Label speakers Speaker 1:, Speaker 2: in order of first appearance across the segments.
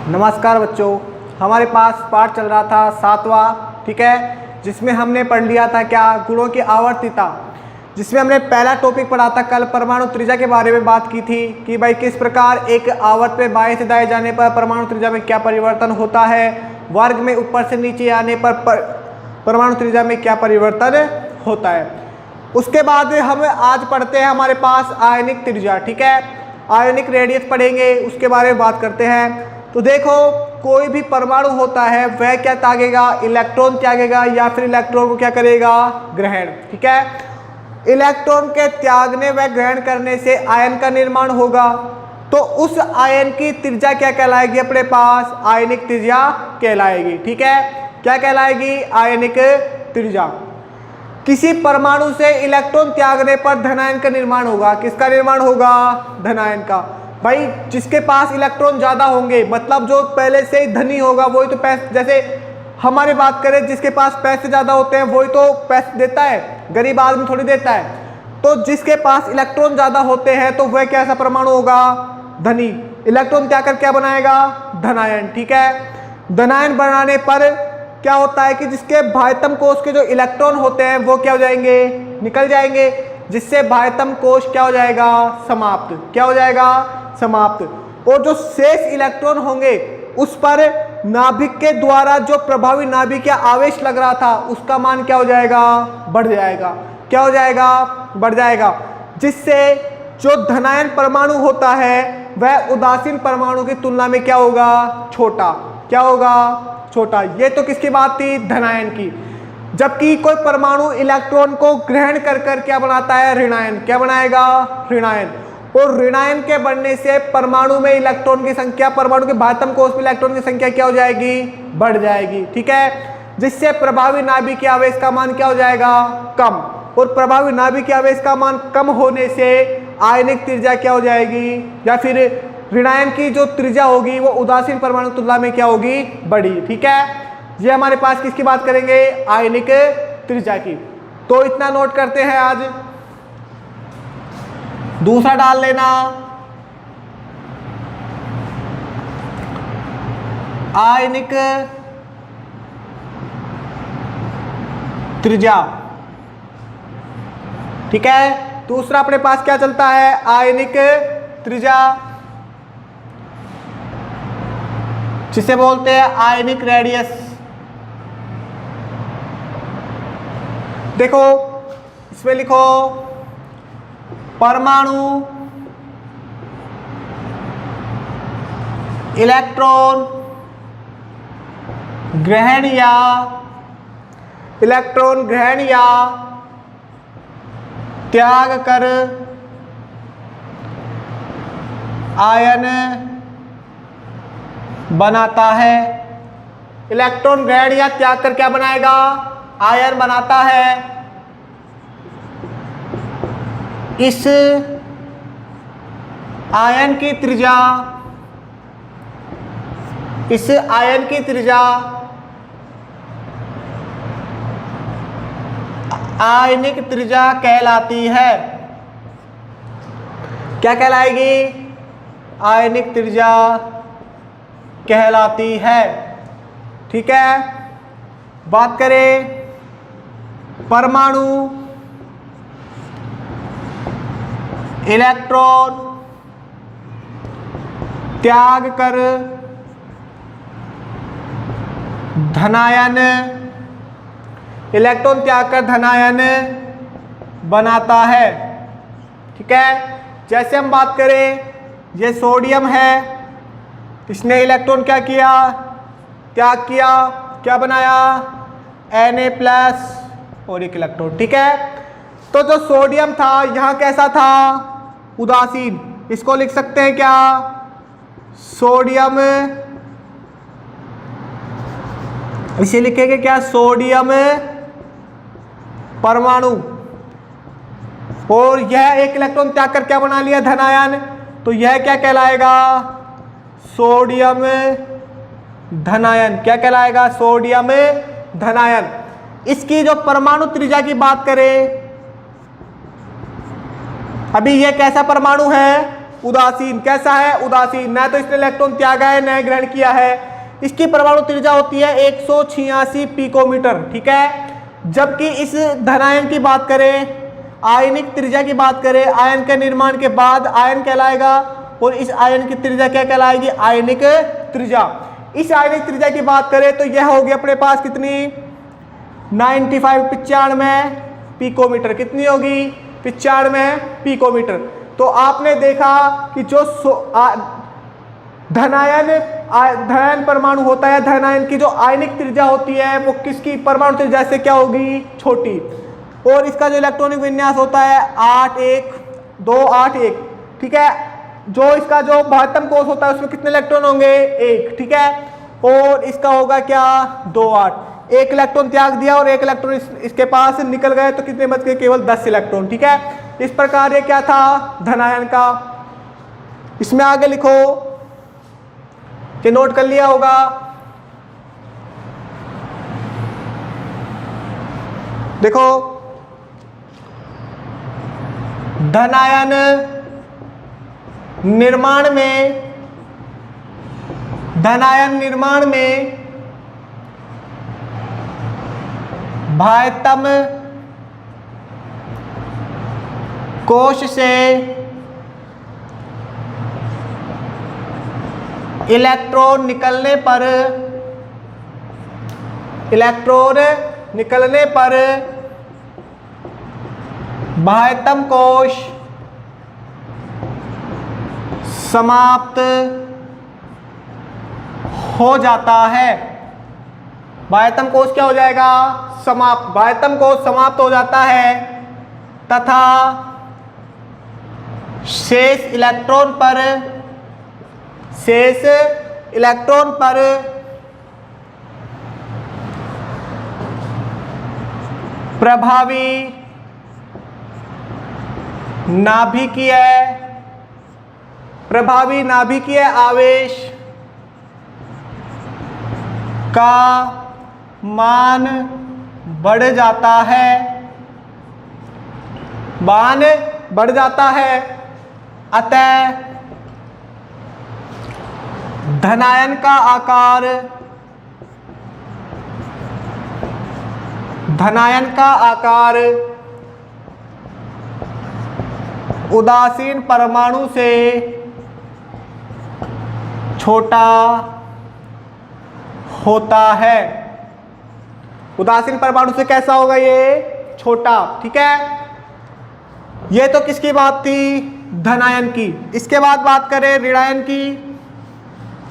Speaker 1: नमस्कार बच्चों, हमारे पास पाठ चल रहा था 7वां, ठीक है, जिसमें हमने पढ़ लिया था क्या गुणों की आवर्तिता, जिसमें हमने पहला टॉपिक पढ़ा था कल परमाणु त्रिज्या के बारे में बात की थी कि भाई किस प्रकार एक आवर्त पे बाएं से दाएं जाने पर परमाणु त्रिज्या में क्या परिवर्तन होता है, वर्ग में ऊपर से नीचे आने पर परमाणु त्रिज्या में क्या परिवर्तन होता है। उसके बाद हम आज पढ़ते हैं हमारे पास आयनिक त्रिज्या, ठीक है, आयनिक रेडियस पढ़ेंगे, उसके बारे में बात करते हैं। तो देखो, कोई भी परमाणु होता है वह क्या त्यागेगा, इलेक्ट्रॉन त्यागेगा या फिर इलेक्ट्रॉन को क्या करेगा, ग्रहण, ठीक है। इलेक्ट्रॉन के त्यागने व ग्रहण करने से आयन का निर्माण होगा, तो उस आयन की त्रिज्या क्या कहलाएगी, अपने पास आयनिक त्रिज्या कहलाएगी, ठीक है। क्या कहलाएगी, आयनिक त्रिज्या। किसी परमाणु से इलेक्ट्रॉन त्यागने पर धनायन का निर्माण होगा, किसका निर्माण होगा, धनायन का। भाई जिसके पास इलेक्ट्रॉन ज्यादा होंगे, मतलब जो पहले से ही धनी होगा वही तो पैसे, जैसे हमारी बात करें जिसके पास पैसे ज्यादा होते हैं वही तो पैसे देता है, गरीब आदमी थोड़ी देता है। तो जिसके पास इलेक्ट्रॉन ज्यादा होते हैं तो वह कैसा परमाणु होगा, धनी। इलेक्ट्रॉन त्याग कर क्या बनाएगा, धनायन, ठीक है। धनायन बनाने पर क्या होता है कि जिसके बाह्यतम कोश के जो इलेक्ट्रॉन होते हैं वो क्या हो जाएंगे, निकल जाएंगे, जिससे बाह्यतम कोश क्या हो जाएगा, समाप्त, क्या हो जाएगा, समाप्त। और जो शेष इलेक्ट्रॉन होंगे उस पर नाभिक के द्वारा जो प्रभावी नाभिक या आवेश लग रहा था उसका मान क्या हो जाएगा, बढ़ जाएगा, क्या हो जाएगा, बढ़ जाएगा, जिससे जो धनायन परमाणु होता है वह उदासीन परमाणु की तुलना में क्या होगा, छोटा, क्या होगा, छोटा। ये तो किसकी बात थी, धनायन की। जबकि कोई परमाणु इलेक्ट्रॉन को ग्रहण कर कर क्या बनाता है, ऋणायन, क्या बनाएगा, ऋणायन। और ऋणायन के बढ़ने से परमाणु में इलेक्ट्रॉन की संख्या, परमाणु के बाह्यतम कोश में इलेक्ट्रॉन की संख्या क्या हो जाएगी, बढ़ जाएगी, ठीक है, जिससे प्रभावी नाभिक के आवेश का मान क्या हो जाएगा, कम। और प्रभावी नाभिक के आवेश का मान कम होने से आयनिक त्रिज्या क्या हो जाएगी, या फिर ऋणायन की जो त्रिज्या होगी वो उदासीन परमाणु तुलना में क्या होगी, बड़ी, ठीक है। ये हमारे पास किसकी बात करेंगे, आयनिक त्रिज्या की। तो इतना नोट करते हैं आज। दूसरा डाल लेना, आयनिक त्रिज्या, ठीक है। दूसरा अपने पास क्या चलता है, आयनिक त्रिज्या, जिसे बोलते हैं आयनिक रेडियस। देखो इसमें लिखो, परमाणु इलेक्ट्रॉन ग्रहण या त्याग कर आयन बनाता है। इलेक्ट्रॉन ग्रहण या त्याग कर क्या बनाएगा, आयन बनाता है। इस आयन की त्रिज्या, इस आयन की त्रिज्या आयनिक त्रिज्या कहलाती है। क्या कहलाएगी, आयनिक त्रिज्या कहलाती है, ठीक है। बात करें परमाणु इलेक्ट्रॉन त्याग कर धनायन, इलेक्ट्रॉन त्याग कर धनायन बनाता है, ठीक है। जैसे हम बात करें, ये सोडियम है, इसने इलेक्ट्रॉन क्या किया, त्याग किया, क्या बनाया, Na+ और एक इलेक्ट्रॉन, ठीक है। तो जो सोडियम था यहां कैसा था, उदासीन, इसको लिख सकते हैं क्या, सोडियम, इसे लिखेंगे क्या, सोडियम परमाणु। और यह एक इलेक्ट्रॉन त्याग कर क्या बना लिया, धनायन, तो यह क्या कहलाएगा, सोडियम धनायन, क्या कहलाएगा, सोडियम धनायन। इसकी जो परमाणु त्रिज्या की बात करें, अभी ये कैसा परमाणु है, उदासीन। कैसा है? उदासीन। न तो इसने इलेक्ट्रॉन त्यागा है न ग्रहण किया है। इसकी परमाणु त्रिज्या होती है 186 पिकोमीटर, ठीक है। जबकि इस धनायन की बात करें, आयनिक त्रिज्या की बात करें, आयन के निर्माण के बाद आयन कहलाएगा और इस आयन की त्रिज्या क्या कहलाएगी? आयनिक त्रिज्या। इस आयनिक त्रिज्या की बात करें तो यह होगी अपने पास कितनी? 95 पिकोमीटर। कितनी होगी? 95 पिकोमीटर। तो आपने देखा कि जो धनायन परमाणु होता है, धनायन की जो आयनिक त्रिज्या होती है वो किसकी परमाणु त्रिज्या से क्या होगी? छोटी। और इसका जो इलेक्ट्रॉनिक विन्यास होता है 81281, ठीक है। जो इसका जो महत्तम कोष होता है उसमें कितने इलेक्ट्रॉन होंगे? 1, ठीक है। और इसका होगा क्या? 28। एक इलेक्ट्रॉन त्याग दिया और एक इलेक्ट्रॉन इसके पास निकल गए तो कितने बच गए? केवल 10 इलेक्ट्रॉन, ठीक है। इस प्रकार ये क्या था? धनायन का। इसमें आगे लिखो, ये नोट कर लिया होगा। देखो, धनायन निर्माण में बाह्यतम कोश से इलेक्ट्रॉन निकलने पर बाह्यतम कोश समाप्त हो जाता है। बाह्यतम कोश क्या हो जाएगा? समाप्त। बाह्यतम कोश समाप्त हो जाता है तथा शेष इलेक्ट्रॉन पर प्रभावी नाभिकीय आवेश का मान बढ़ जाता है। अतः धनायन का आकार उदासीन परमाणु से छोटा होता है। उदासीन परमाणु से कैसा होगा? ये छोटा, ठीक है। ये तो किसकी बात थी? धनायन की। इसके बाद बात करें ऋणायन की।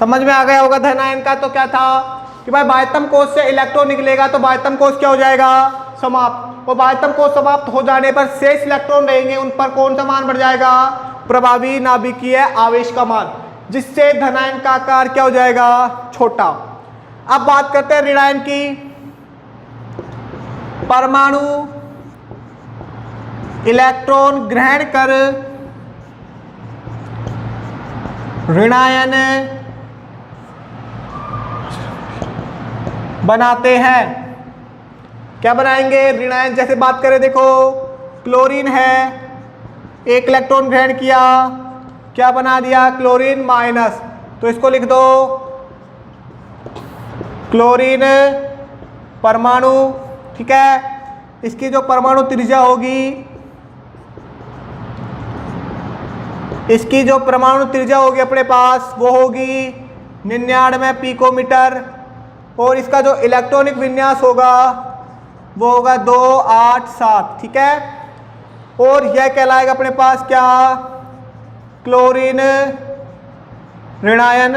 Speaker 1: समझ में आ गया होगा। धनायन का तो क्या था कि भाई बाह्यतम कोश से इलेक्ट्रॉन निकलेगा तो बाह्यतम कोश क्या हो जाएगा? समाप्त। और बाह्यतम कोश समाप्त हो जाने पर शेष इलेक्ट्रॉन रहेंगे, उन पर कौन सा मान बढ़ जाएगा? प्रभावी नाभिकीय आवेश का मान, जिससे धनायन का आकार क्या हो जाएगा? छोटा। अब बात करते हैं ऋणायन की। परमाणु इलेक्ट्रॉन ग्रहण कर ऋणायन बनाते हैं। क्या बनाएंगे? ऋणायन। जैसे बात करें, देखो क्लोरीन है, एक इलेक्ट्रॉन ग्रहण किया, क्या बना दिया? Chlorine minus. तो इसको लिख दो क्लोरीन परमाणु, ठीक है। इसकी जो परमाणु त्रिज्या होगी, अपने पास वो होगी 99 पिकोमीटर। और इसका जो इलेक्ट्रॉनिक विन्यास होगा वो होगा 287, ठीक है। और यह कहलाएगा अपने पास क्या? क्लोरीन ऋणायन,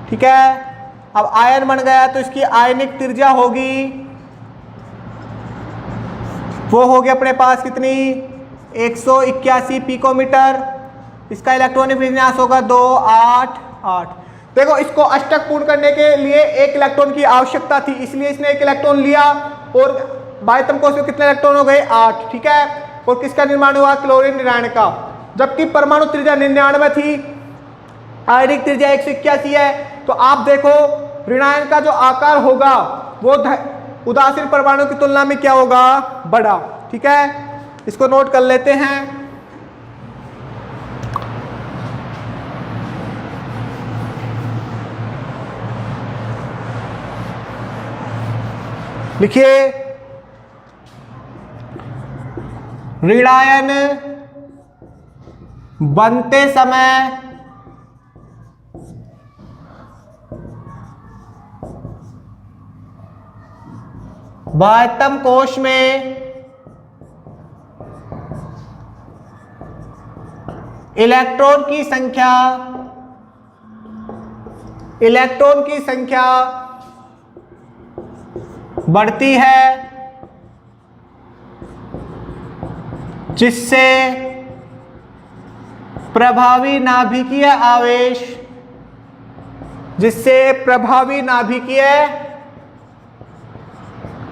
Speaker 1: ठीक है। अब आयन बन गया तो इसकी आयनिक त्रिज्या होगी, वो होगी अपने पास कितनी? 181 पिकोमीटर। इसका इलेक्ट्रॉनिक विन्यास होगा 288। देखो, इसको अष्टक पूर्ण करने के लिए एक इलेक्ट्रॉन की आवश्यकता थी, इसलिए इसने एक इलेक्ट्रॉन लिया और बाह्यतम कोश में कितने इलेक्ट्रॉन हो गए? 8, ठीक है। और किसका निर्माण हुआ? क्लोरीन ऋणायन का। जबकि परमाणु त्रिज्या 99 थी, आयनिक त्रिज्या 181 है। तो आप देखो ऋणायन का जो आकार होगा वो उदासीन परमाणु की तुलना में क्या होगा? बड़ा, ठीक है। इसको नोट कर लेते हैं। लिखिए, ऋणायन बनते समय बाह्यतम कोश में इलेक्ट्रॉन की संख्या बढ़ती है, जिससे प्रभावी नाभिकीय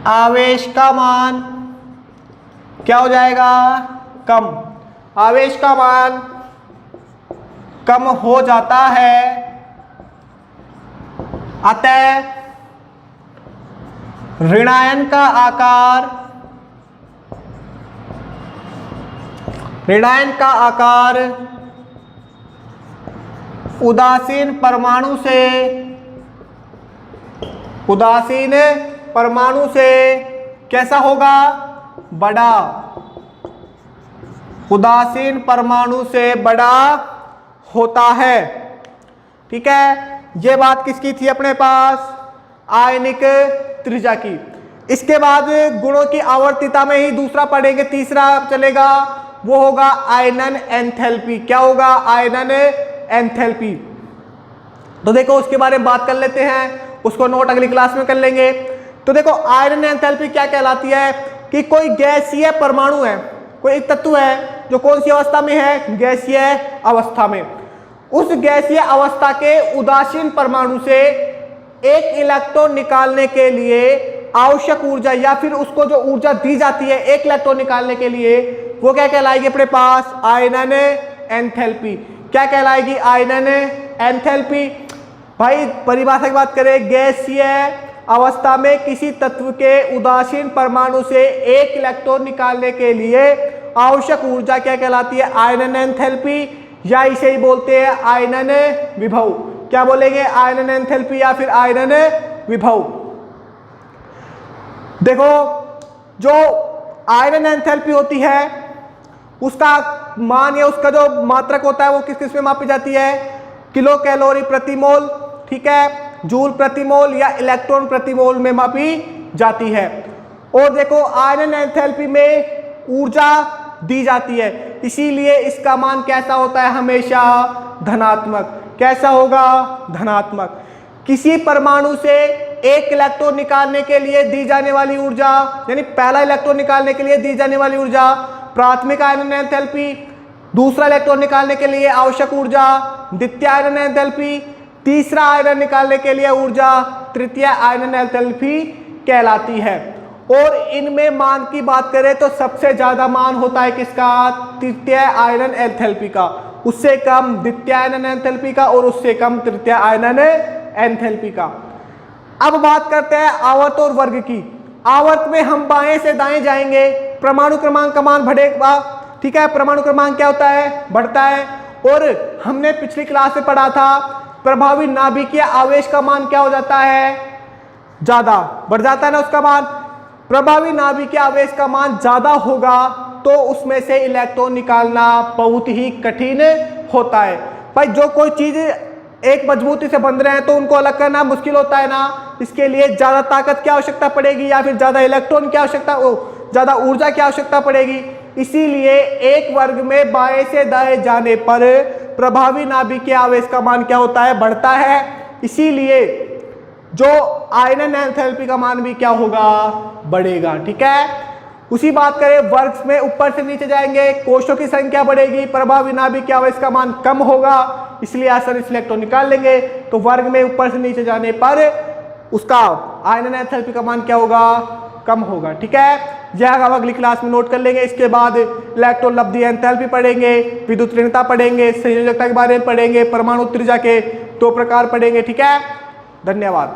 Speaker 1: आवेश का मान क्या हो जाएगा? कम। आवेश का मान कम हो जाता है, अतः ऋणायन का आकार उदासीन परमाणु से कैसा होगा? बड़ा। उदासीन परमाणु से बड़ा होता है। ठीक है, ये बात किसकी थी अपने पास? आयनिक त्रिज्या की। इसके बाद गुणों की आवर्तिता में ही दूसरा पढ़ेंगे, तीसरा चलेगा, वो होगा आयनन एंथैल्पी। क्या होगा? आयनन एंथैल्पी। तो देखो उसके बारे में बात कर लेते हैं, उसको नोट अगली क्लास में कर लेंगे। तो देखो आयनन एंथैल्पी क्या कहलाती है कि कोई गैसीय परमाणु है, कोई एक तत्व है जो कौन सी अवस्था में है? गैसीय अवस्था में। उस गैसीय अवस्था के उदासीन परमाणु से एक इलेक्ट्रॉन निकालने के लिए आवश्यक ऊर्जा या फिर उसको जो ऊर्जा दी जाती है एक इलेक्ट्रॉन निकालने के लिए, वो क्या कहलाएगी अपने पास? आयनन एंथैल्पी। क्या कहलाएगी? आयनन एंथैल्पी। भाई परिभाषा की बात करें, गैसीय अवस्था में किसी तत्व के उदासीन परमाणु से एक इलेक्ट्रॉन निकालने के लिए आवश्यक ऊर्जा क्या कहलाती है? आयनन एंथैल्पी, या इसे ही बोलते हैं आयनन विभव। क्या बोलेंगे? आयनन एंथैल्पी या फिर आयनन विभव। देखो जो आयनन एंथैल्पी होती है उसका मान या उसका जो मात्रक होता है वो किस किस में मापी जाती है? किलो कैलोरी प्रति मोल, ठीक है, जूल प्रति मोल या इलेक्ट्रॉन प्रति मोल में मापी जाती है। और देखो आयनन एंथैल्पी में ऊर्जा दी जाती है, इसीलिए इसका मान कैसा होता है? हमेशा धनात्मक। कैसा होगा? धनात्मक। किसी परमाणु से एक इलेक्ट्रॉन निकालने के लिए दी जाने वाली ऊर्जा, यानी पहला इलेक्ट्रॉन निकालने के लिए दी जाने वाली ऊर्जा प्राथमिक आयनन एंथैल्पी, दूसरा इलेक्ट्रॉन निकालने के लिए आवश्यक ऊर्जा द्वितीय आयनन एंथैल्पी, तीसरा आयनन निकालने के लिए ऊर्जा तृतीय आयनन एंथैल्पी कहलाती है। और इनमें मान की बात करें तो सबसे ज्यादा मान होता है किसका? तृतीय आयनन एंथैल्पी का, उससे कम द्वितीय आयनन एंथैल्पी का और उससे कम तृतीय आयनन एंथैल्पी का। अब बात करते हैं आवर्त और वर्ग की। आवर्त में हम बाएं से दाएं जाएंगे, परमाणु क्रमांक का मान बढ़ेगा, ठीक है, परमाणु क्रमांक क्या होता है? बढ़ता है। और हमने पिछली क्लास में पढ़ा था प्रभावी नाभिकीय आवेश का मान क्या हो जाता है? ज्यादा बढ़ जाता है ना उसका मान। प्रभावी नाभिकीय आवेश का मान ज्यादा होगा तो उसमें से इलेक्ट्रॉन निकालना बहुत ही कठिन होता है। भाई जो कोई चीज एक मजबूती से बंध रहे हैं तो उनको अलग करना मुश्किल होता है ना, इसके लिए ज्यादा ताकत की आवश्यकता पड़ेगी या फिर ज्यादा इलेक्ट्रॉन की आवश्यकता, ज्यादा ऊर्जा की आवश्यकता पड़ेगी। इसीलिए एक वर्ग में बाएं से दाएं जाने पर प्रभावी नाभिकीय आवेश का मान क्या होता है? बढ़ता है। इसीलिए जो आयनन एंथैल्पी का मान भी क्या होगा? बढ़ेगा। ठीक है, उसी बात करें वर्ग में ऊपर से नीचे जाएंगे, कोषों की संख्या बढ़ेगी, प्रभावी नाभिकीय आवेश का मान कम होगा, इसलिए आसानी से इलेक्ट्रॉन निकाल लेंगे। तो वर्ग में ऊपर से नीचे जाने पर उसका आयनन एंथैल्पी का मान क्या होगा? कम होगा। ठीक है, यह हम अगली क्लास में नोट कर लेंगे। इसके बाद इलेक्ट्रॉन लब्धि एंथैल्पी पढ़ेंगे, विद्युत ऋणता पढ़ेंगे, संयोजकता के बारे में पढ़ेंगे, परमाणु त्रिज्या के 2 प्रकार पढ़ेंगे। ठीक है, धन्यवाद।